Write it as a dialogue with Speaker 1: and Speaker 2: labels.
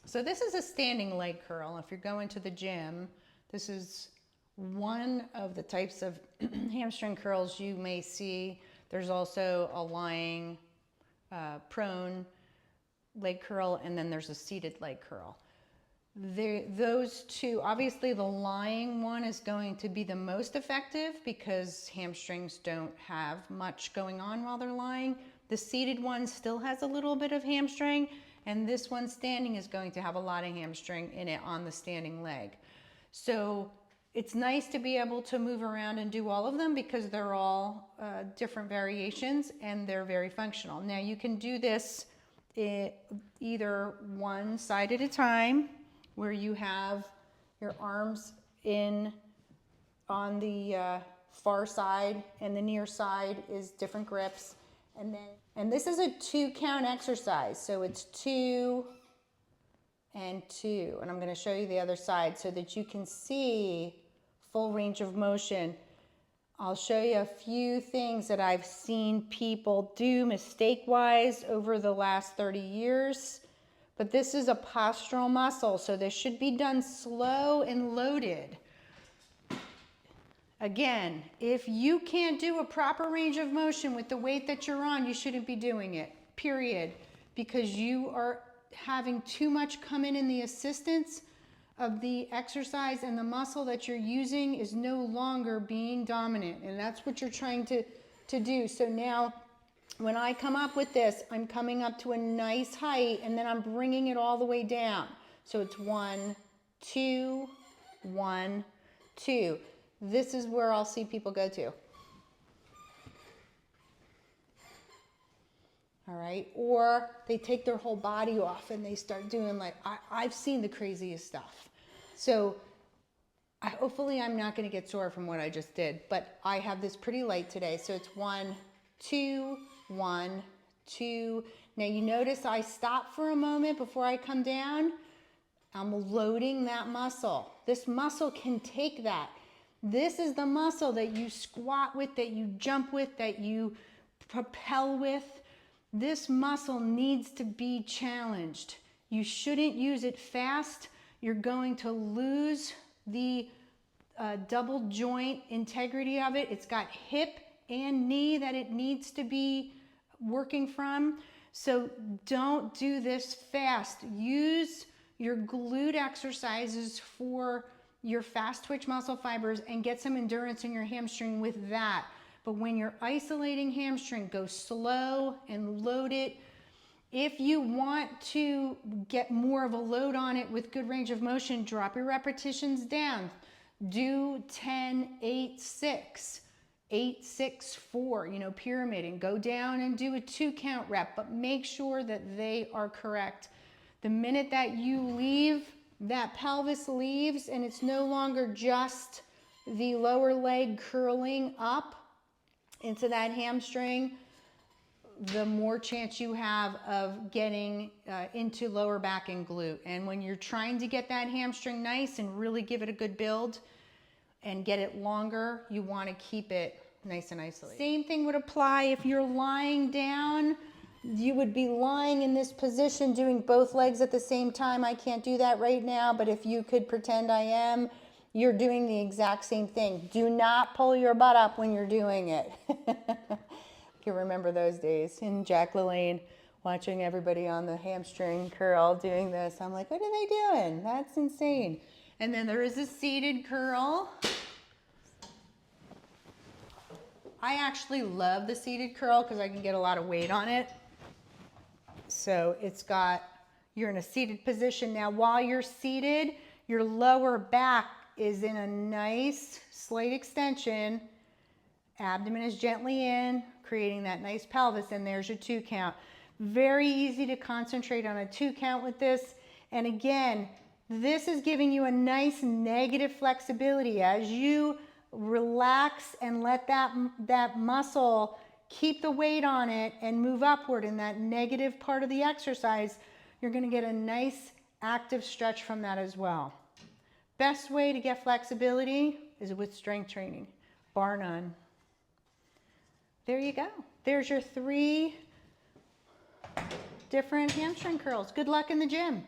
Speaker 1: So this is a standing leg curl. If you're going to the gym, this is one of the types of hamstring curls you may see. There's also a lying prone leg curl, and then there's a seated leg curl. Those two, obviously the lying one is going to be the most effective because hamstrings don't have much going on while they're lying. The seated one still has a little bit of hamstring, and this one standing is going to have a lot of hamstring in it on the standing leg. So it's nice to be able to move around and do all of them because they're all different variations and they're very functional. Now you can do this either one side at a time, where you have your arms in on the far side and the near side is different grips. And this is a 2-count exercise. So it's 2 and 2. And I'm going to show you the other side so that you can see full range of motion. I'll show you a few things that I've seen people do mistake-wise over the last 30 years. But this is a postural muscle, so this should be done slow and loaded. Again, if you can't do a proper range of motion with the weight that you're on, you shouldn't be doing it, period. Because you are having too much come in the assistance of the exercise, and the muscle that you're using is no longer being dominant, and that's what you're trying to do. So now, when I come up with this, I'm coming up to a nice height, and then I'm bringing it all the way down. So it's 1, 2, 1, 2. This is where I'll see people go to. All right, or they take their whole body off and they start doing like, I've seen the craziest stuff. So hopefully I'm not gonna get sore from what I just did, but I have this pretty light today. So it's 1, 2, 1, 2. Now you notice I stop for a moment before I come down. I'm loading that muscle. This muscle can take that. This is the muscle that you squat with, that you jump with, that you propel with. This muscle needs to be challenged. You shouldn't use it fast. You're going to lose the double joint integrity of it. It's got hip and knee that it needs to be working from. So don't do this fast. Use your glute exercises for your fast twitch muscle fibers and get some endurance in your hamstring with that. But when you're isolating hamstring, go slow and load it. If you want to get more of a load on it with good range of motion, drop your repetitions down. Do 10, 8, 6. 8, 6, 4, pyramid, and go down and do a 2-count rep, but make sure that they are correct. The minute that you leave, that pelvis leaves and it's no longer just the lower leg curling up into that hamstring, the more chance you have of getting into lower back and glute. And when you're trying to get that hamstring nice and really give it a good build and get it longer, you want to keep it nice and isolated. Same thing would apply if you're lying down. You would be lying in this position doing both legs at the same time. I can't do that right now, but if you could pretend I am, you're doing the exact same thing. Do not pull your butt up when you're doing it. I can remember those days in Jack LaLanne watching everybody on the hamstring curl doing this. I'm like, what are they doing? That's insane. And then there is a seated curl. I actually love the seated curl because I can get a lot of weight on it. So you're in a seated position. Now while you're seated, your lower back is in a nice slight extension. Abdomen is gently in, creating that nice pelvis, and there's your 2-count. Very easy to concentrate on a 2-count with this. And again, this is giving you a nice negative flexibility. As you relax and let that muscle keep the weight on it and move upward in that negative part of the exercise, you're going to get a nice active stretch from that as well. Best way to get flexibility is with strength training, bar none. There you go. There's your 3 different hamstring curls. Good luck in the gym.